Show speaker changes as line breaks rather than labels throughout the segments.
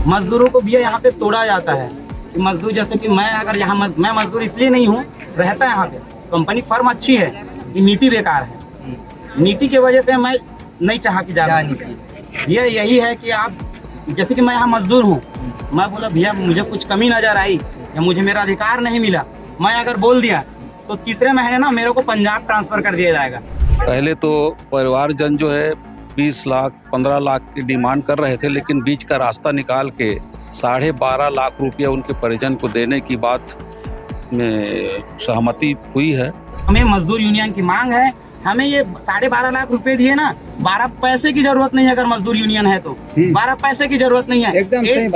मजदूरों को भी यहाँ पे तोड़ा जाता है कि मजदूर, जैसे कि मैं अगर यहाँ मैं मजदूर इसलिए नहीं हूँ, रहता है यहाँ पे, कंपनी फर्म अच्छी है, ये नीति बेकार है। नीति की वजह से मैं नहीं चाहा कि ज़्यादा ये यही है कि आप, जैसे कि मैं यहाँ मजदूर हूँ, मैं बोला भैया मुझे कुछ कमी नज़र आई या मुझे मेरा अधिकार नहीं मिला, मैं अगर बोल दिया तो तीसरे महीने ना मेरे को पंजाब ट्रांसफ़र कर दिया जाएगा।
पहले तो परिवारजन जो है 20 लाख 15 लाख की डिमांड कर रहे थे, लेकिन बीच का रास्ता निकाल के 12.5 लाख रुपया उनके परिजन को देने की बात में सहमति हुई है।
हमें मजदूर यूनियन की मांग है, हमें ये 12.5 लाख रुपए दिए ना, 12 पैसे की जरूरत नहीं है। अगर मजदूर यूनियन है तो 12 पैसे की जरूरत नहीं है।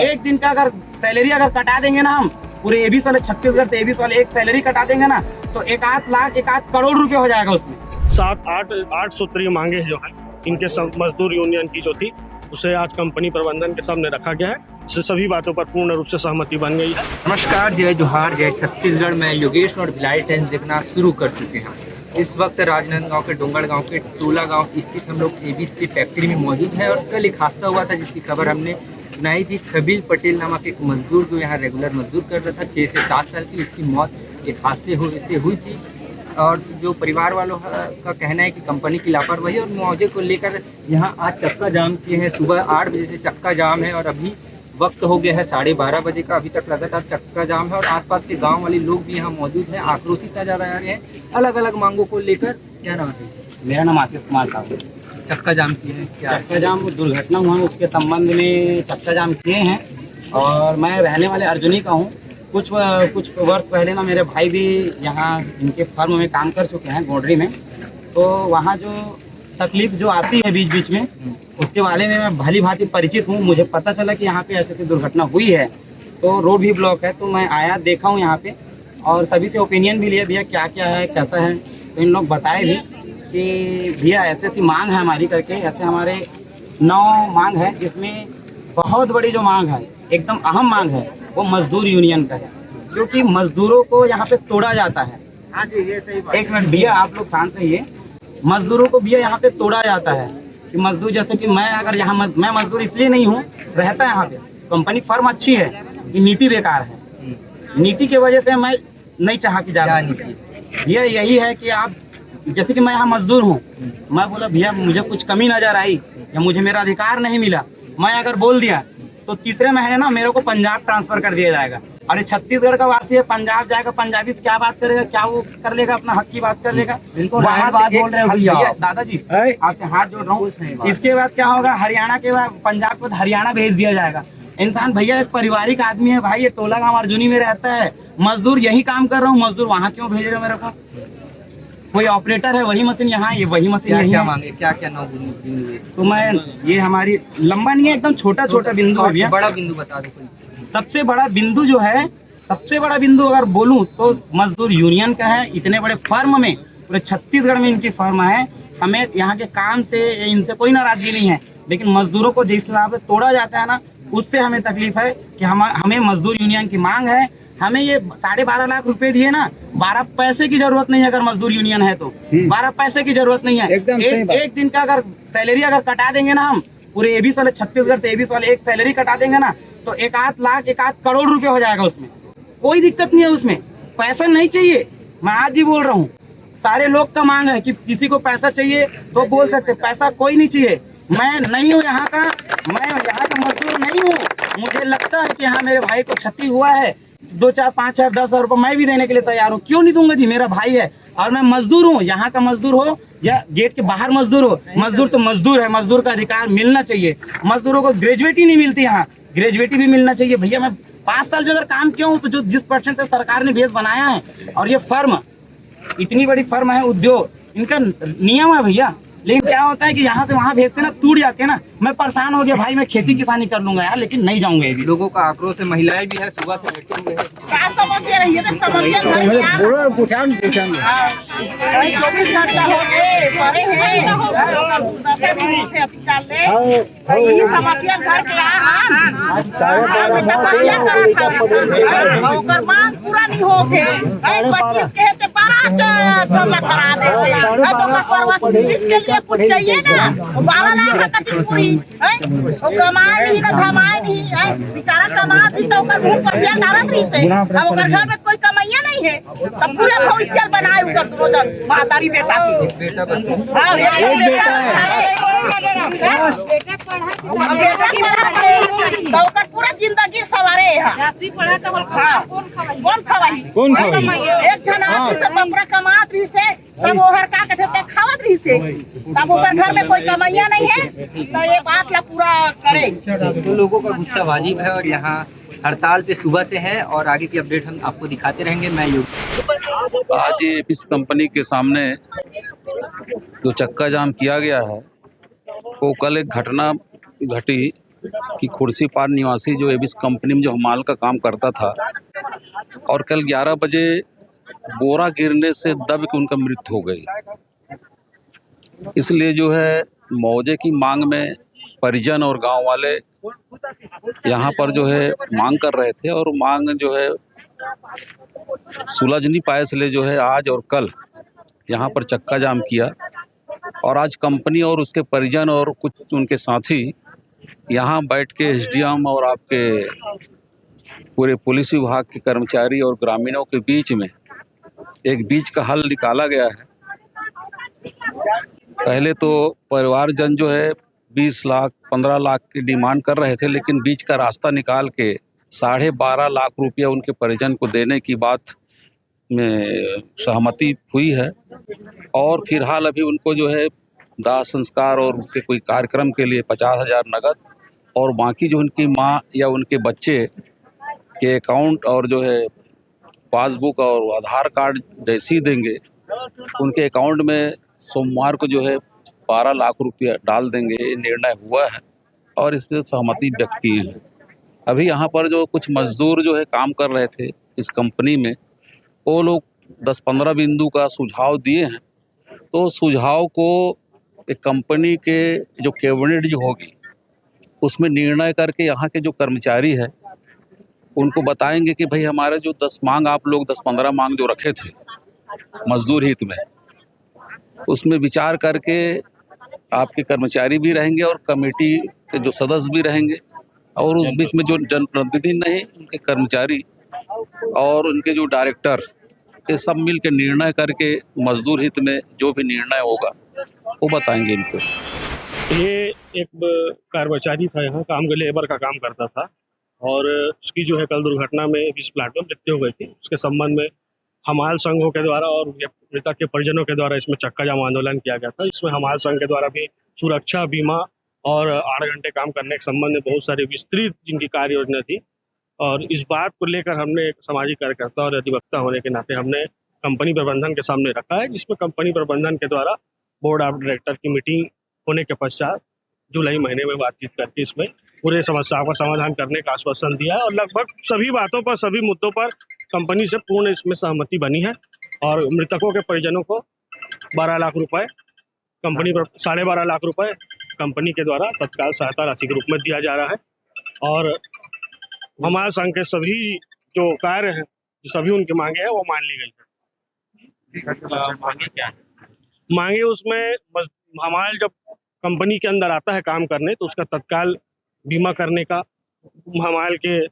एक दिन का अगर सैलरी अगर कटा देंगे ना, हम पूरे एबीसी वाले छत्तीसगढ़ से एबीसी वाले एक सैलरी कटा देंगे ना, तो 1-8 लाख 1-8 करोड़ रुपए हो जाएगा उसमें।
7-8 सूत्रीय मांगे जो है इनके मजदूर यूनियन की जो थी, उसे आज कंपनी प्रबंधन के सामने रखा गया है। सभी बातों पर पूर्ण रूप से सहमति बन गई है।
नमस्कार, जय जोहार, जय छत्तीसगढ़ में योगेश और भिलाई टाइम्स देखना शुरू कर चुके हैं। इस वक्त राजनांदगांव के डोंगड़ गांव के टोला गांव स्थित हम लोग एबीसी की फैक्ट्री में मौजूद है। और कल एक हादसा हुआ था जिसकी खबर हमने सुनाई थी। छबील पटेल नामक एक मजदूर जो यहाँ रेगुलर मजदूर कर रहा था, 6 से 7 साल की, उसकी मौत एक हादसे से हुई थी। और जो परिवार वालों का कहना है कि कंपनी की लापरवाही और मुआवजे को लेकर यहाँ आज चक्का जाम किए हैं। सुबह 8 बजे से चक्का जाम है और अभी वक्त हो गया है 12:30 बजे का। अभी तक लगातार चक्का जाम है और आसपास के गांव वाले लोग भी यहाँ मौजूद हैं, आक्रोशित नजर आ रहे हैं अलग अलग मांगों को लेकर। क्या नाम है?
मेरा नाम आशीष कुमार साहब।
चक्का जाम किए हैं क्या?
चक्का जाम दुर्घटना हुआ है उसके संबंध में चक्का जाम किए हैं। और मैं रहने वाले अर्जुनी का हूँ। कुछ वर्ष पहले ना मेरे भाई भी यहाँ इनके फर्म में काम कर चुके हैं गोडरी में। तो वहाँ जो तकलीफ जो आती है बीच बीच में, उसके बारे में मैं भली भांति परिचित हूँ। मुझे पता चला कि यहाँ पे ऐसी दुर्घटना हुई है, तो रोड भी ब्लॉक है। तो मैं आया, देखा हूँ यहाँ पे और सभी से ओपिनियन भी लिया, भैया क्या क्या है कैसा है। तो इन लोग बताए भी कि भैया ऐसी मांग है हमारी करके। ऐसे हमारे 9 मांग है, जिसमें बहुत बड़ी जो मांग है, एकदम अहम मांग है, वो मजदूर यूनियन का है। क्योंकि मजदूरों को यहाँ पे तोड़ा जाता है। हाँ जी, ये सही बात। एक मिनट भैया, आप लोग शांत रहिए। मजदूरों को भैया यहाँ पे तोड़ा जाता है कि मजदूर, जैसे कि मैं अगर यहाँ मैं मजदूर इसलिए नहीं हूँ, रहता है यहाँ पे, कंपनी फर्म अच्छी है, ये नीति बेकार है। नीति की वजह से मैं नहीं चाहा कि ज़्यादा ये यही है कि आप, जैसे कि मैं यहाँ मजदूर हूँ, मैं बोला भैया मुझे कुछ कमी नज़र आई या मुझे मेरा अधिकार नहीं मिला, मैं अगर बोल दिया तो तीसरे महीने ना मेरे को पंजाब ट्रांसफ़र कर दिया जाएगा। अरे छत्तीसगढ़ का वासी है, पंजाब जाएगा, पंजाबी से क्या बात करेगा, क्या वो कर लेगा, अपना हक की बात कर लेगा। बात बोल रहे हो दादाजी, आपसे हाथ जोड़ रहा हूँ। इसके बाद क्या होगा, हरियाणा के बाद पंजाब को हरियाणा भेज दिया जाएगा। इंसान भैया एक पारिवारिक आदमी है भाई, ये टोला गाँव अर्जुनी में रहता है, मजदूर यही काम कर रहा हूँ, मजदूर वहाँ क्यों भेज रहे हो मेरे को? कोई ऑपरेटर है, वही मशीन यहाँ, ये वही मशीन यही है।
मांगे क्या क्या 9 बिंदु?
तो मैं, ये हमारी लंबा नहीं है, एकदम छोटा छोटा बिंदु है भैया।
बड़ा बिंदु बता दो।
सबसे बड़ा बिंदु जो है, सबसे बड़ा बिंदु अगर बोलूं तो मजदूर यूनियन का है। इतने बड़े फर्म में, पूरे छत्तीसगढ़ में इनकी फर्म है। हमें यहाँ के काम से, इनसे कोई नाराजगी नहीं है, लेकिन मजदूरों को जिस हिसाब से तोड़ा जाता है ना, उससे हमें तकलीफ है कि हमें मजदूर यूनियन की मांग है। हमें ये 12.5 लाख रुपए दिए ना, 12 पैसे की जरूरत नहीं है। अगर मजदूर यूनियन है तो 12 पैसे की जरूरत नहीं है। एक दिन का अगर सैलरी अगर कटा देंगे ना, हम पूरे एबीसी वाले छत्तीसगढ़ से एबीसी वाले एक सैलरी कटा देंगे ना, तो 1-8 लाख 1-8 करोड़ रुपए हो जाएगा उसमें। कोई दिक्कत नहीं है उसमें, पैसा नहीं चाहिए। मैं आज भी बोल रहा हूँ, सारे लोग का मांग है कि किसी को पैसा चाहिए तो बोल सकते, पैसा कोई नहीं चाहिए। मैं नहीं हूँ यहाँ का, मैं यहाँ का मजदूर नहीं हूँ। मुझे लगता है कि यहाँ मेरे भाई को क्षति हुआ है, 2, 4, 5, 6, 10 हज़ार रुपये मैं भी देने के लिए तैयार हूँ। क्यों नहीं दूंगा जी, मेरा भाई है और मैं मजदूर हूँ। यहाँ का मजदूर हो या गेट के बाहर मजदूर हो, मजदूर तो मजदूर है, मजदूर का अधिकार मिलना चाहिए। मजदूरों को ग्रेजुएटी नहीं मिलती यहाँ, ग्रेजुएटी भी मिलना चाहिए। भैया मैं 5 साल जो अगर काम किया हूँ, तो जो जिस % से सरकार ने बेस बनाया है, और ये फर्म इतनी बड़ी फर्म है, उद्योग, इनका नियम है भैया, लेकिन क्या होता है कि यहाँ से वहाँ भेजते ना, टूट जाते हैं ना। मैं परेशान हो गया भाई, मैं खेती किसानी कर लूंगा यार, लेकिन नहीं जाऊंगा ये भी।
लोगों का आक्रोश है, महिलाएं भी है सुबह से बैठे हुए हैं।
क्या समस्या रही है? समस्या 24 घंटा हो गए पड़े हैं, यही समस्या घर के तपस्या करा था, मांग पूरा नहीं हो के 25 के हेते 12 करा देते इसके लिए कुछ चाहिए ना। 12 लाख का पूरी कमाए नहीं ना, धमाए नहीं है बेचारा, कमा भी तो पसिया डालत रही से। अब घर में कोई कमाइया नहीं है, तब पूरे भविष्य बनाए उकर रोजन महादारी बेटा की। हां बेटा पूरा जिंदगी सवारे है। कौन खवाई एक जन आदमी से बपरा कमात रही से, तब वो हर का कहते खावत रही से, तब ऊपर घर में कोई कमाइया नहीं है, तो ये बात ला पूरा करे।
तो लोगों का गुस्सा वाजिब है और यहाँ हड़ताल पे सुबह से है और आगे की अपडेट हम आपको दिखाते रहेंगे। मैं
आज ये एबिस कंपनी के सामने जो चक्का जाम किया गया है, वो कल एक घटना घटी कि खुर्सीपार निवासी जो एबिस कंपनी में जो हमाल का काम करता था, और कल 11 बजे बोरा गिरने से दब के उनका मृत्यु हो गई। इसलिए जो है मुआवजे की मांग में परिजन और गांव वाले यहाँ पर जो है मांग कर रहे थे, और मांग जो है सुलझ नहीं पाए, इसलिए जो है आज और कल यहाँ पर चक्का जाम किया। और आज कंपनी और उसके परिजन और कुछ उनके साथी यहाँ बैठ के एसडीएम और आपके पूरे पुलिस विभाग के कर्मचारी और ग्रामीणों के बीच में एक बीच का हल निकाला गया है। पहले तो परिवारजन जो है 20 लाख 15 लाख की डिमांड कर रहे थे, लेकिन बीच का रास्ता निकाल के 12.5 लाख रुपया उनके परिजन को देने की बात में सहमति हुई है। और फिलहाल अभी उनको जो है दाह संस्कार और उनके कोई कार्यक्रम के लिए 50,000 नगद, और बाकी जो उनकी माँ या उनके बच्चे के अकाउंट और जो है पासबुक और आधार कार्ड जैसे ही देंगे, उनके अकाउंट में सोमवार को जो है 12 लाख रुपया डाल देंगे। ये निर्णय हुआ है और इसमें सहमति व्यक्त की है। अभी यहाँ पर जो कुछ मजदूर जो है काम कर रहे थे इस कंपनी में, वो लोग 10-15 बिंदु का सुझाव दिए हैं। तो सुझाव को एक कंपनी के जो कैबिनेट जो होगी उसमें निर्णय करके यहाँ के जो कर्मचारी है उनको बताएंगे कि भाई हमारे जो 10 मांग आप लोग 10-15 मांग जो रखे थे मजदूर हित में, उसमें विचार करके आपके कर्मचारी भी रहेंगे और कमेटी के जो सदस्य भी रहेंगे, और उस बीच में जो जनप्रतिनिधि नहीं उनके कर्मचारी और उनके जो डायरेक्टर, ये सब मिल के निर्णय करके मजदूर हित में जो भी निर्णय होगा वो बताएंगे इनको।
ये एक कर्मचारी था, यहाँ काम के लेबर का काम करता था, और उसकी जो है कल दुर्घटना में इस प्लांट में मृत्यु हो गई थी। उसके संबंध में हमाल संघों के द्वारा और मृतक के परिजनों के द्वारा इसमें चक्का जाम आंदोलन किया गया था। इसमें हमाल संघ के द्वारा भी सुरक्षा बीमा और 8 घंटे काम करने के संबंध में बहुत सारी विस्तृत जिनकी कार्य योजना थी, और इस बात को लेकर हमने एक सामाजिक कार्यकर्ता और अधिवक्ता होने के नाते हमने कंपनी प्रबंधन के सामने रखा है, जिसमें कंपनी प्रबंधन के द्वारा बोर्ड ऑफ डायरेक्टर की मीटिंग होने के पश्चात जुलाई महीने में बातचीत करके इसमें पूरे समस्या का समाधान करने का आश्वासन दिया है, और लगभग सभी बातों पर, सभी मुद्दों पर कंपनी से पूर्ण इसमें सहमति बनी है। और मृतकों के परिजनों को 12 लाख रुपए कंपनी पर 12.5 लाख रुपए कंपनी के द्वारा तत्काल सहायता राशि के रूप में दिया जा रहा है। और हमारे संघ के सभी जो कार्य हैं, सभी उनकी मांगे हैं, वो मान ली गई है।
मांगे क्या है?
मांगे उसमें हमारे जब कंपनी के अंदर आता है काम करने, तो उसका तत्काल बीमा करने का, हमारे के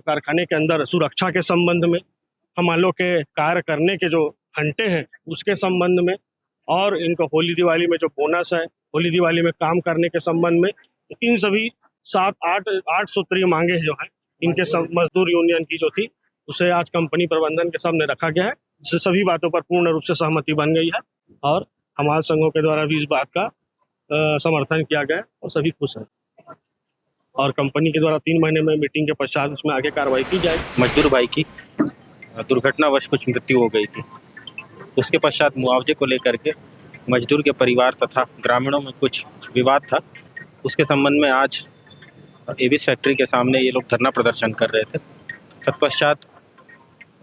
कारखाने के अंदर सुरक्षा के संबंध में, हमालों के कार्य करने के जो घंटे हैं उसके संबंध में, और इनको होली दिवाली में जो बोनस है, होली दिवाली में काम करने के संबंध में, इन सभी 7-8 सूत्रीय मांगे जो हैं इनके मजदूर यूनियन की जो थी, उसे आज कंपनी प्रबंधन के सामने रखा गया है, जिससे सभी बातों पर पूर्ण रूप से सहमति बन गई है, और हमारे संघों के द्वारा भी इस बात का समर्थन किया गया और सभी खुश हैं। और कंपनी के द्वारा 3 महीने में मीटिंग के पश्चात उसमें आगे कार्रवाई की जाए।
मजदूर भाई की दुर्घटनावश कुछ मृत्यु हो गई थी, उसके पश्चात मुआवजे को लेकर के मजदूर के परिवार तथा ग्रामीणों में कुछ विवाद था। उसके संबंध में आज एबिस फैक्ट्री के सामने ये लोग धरना प्रदर्शन कर रहे थे। तत्पश्चात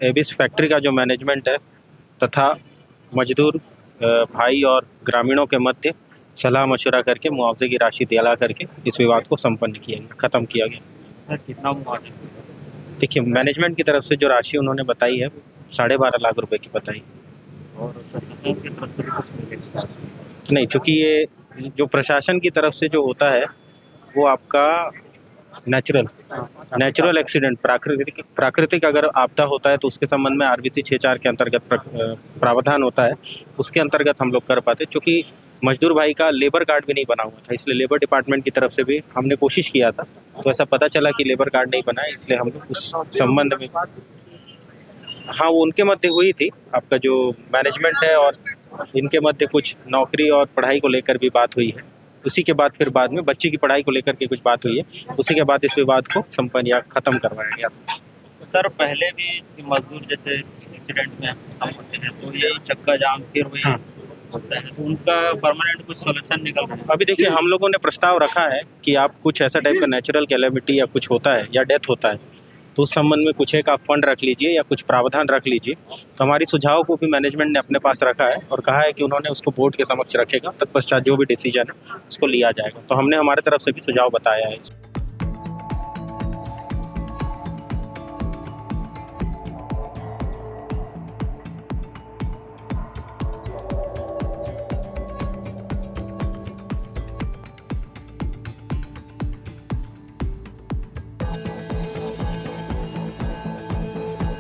एबिस फैक्ट्री का जो मैनेजमेंट है तथा मजदूर भाई और ग्रामीणों के मध्य सलाह मशवरा करके मुआवजे की राशि दिला करके इस विवाद को संपन्न किया गया, ख़त्म किया गया।
कितना मुआवजा?
देखिए, मैनेजमेंट की तरफ से जो राशि उन्होंने बताई है 12.5 लाख रुपए की बताई।
और प्रशासन की तरफ से भी कुछ मिलेगा?
नहीं, चूँकि ये जो प्रशासन की तरफ से जो होता है वो आपका नेचुरल एक्सीडेंट, प्राकृतिक अगर आपदा होता है तो उसके संबंध में RBC 6(4) के अंतर्गत प्रावधान होता है, उसके अंतर्गत हम लोग कर पाते। चूँकि मजदूर भाई का लेबर कार्ड भी नहीं बना हुआ था, इसलिए लेबर डिपार्टमेंट की तरफ से भी हमने कोशिश किया था, तो ऐसा पता चला कि लेबर कार्ड नहीं बना है, इसलिए हम लोग उस संबंध में, हाँ, वो उनके मध्य हुई थी। आपका जो मैनेजमेंट है और इनके मध्य कुछ नौकरी और पढ़ाई को लेकर भी बात हुई है। उसी के बाद फिर बाद में बच्चे की पढ़ाई को लेकर के कुछ बात हुई है, उसी के बाद इस विवाद को संपन्न या ख़त्म करवाया गया।
सर, पहले भी मजदूर जैसे एक्सीडेंट में हम होते हैं तो ये चक्का जाम फिर वही होता है, तो उनका परमानेंट कुछ सोल्यूशन निकल रहा है?
अभी देखिए, हम लोगों ने प्रस्ताव रखा है कि आप कुछ ऐसा टाइप का नेचुरल कैलेमिटी या कुछ होता है या डेथ होता है तो उस संबंध में कुछ एक आप फंड रख लीजिए या कुछ प्रावधान रख लीजिए। तो हमारी सुझाव को भी मैनेजमेंट ने अपने पास रखा है और कहा है कि उन्होंने उसको बोर्ड के समक्ष रखेगा, तत्पश्चात जो भी डिसीजन है उसको लिया जाएगा। तो हमने हमारे तरफ से भी सुझाव बताया है।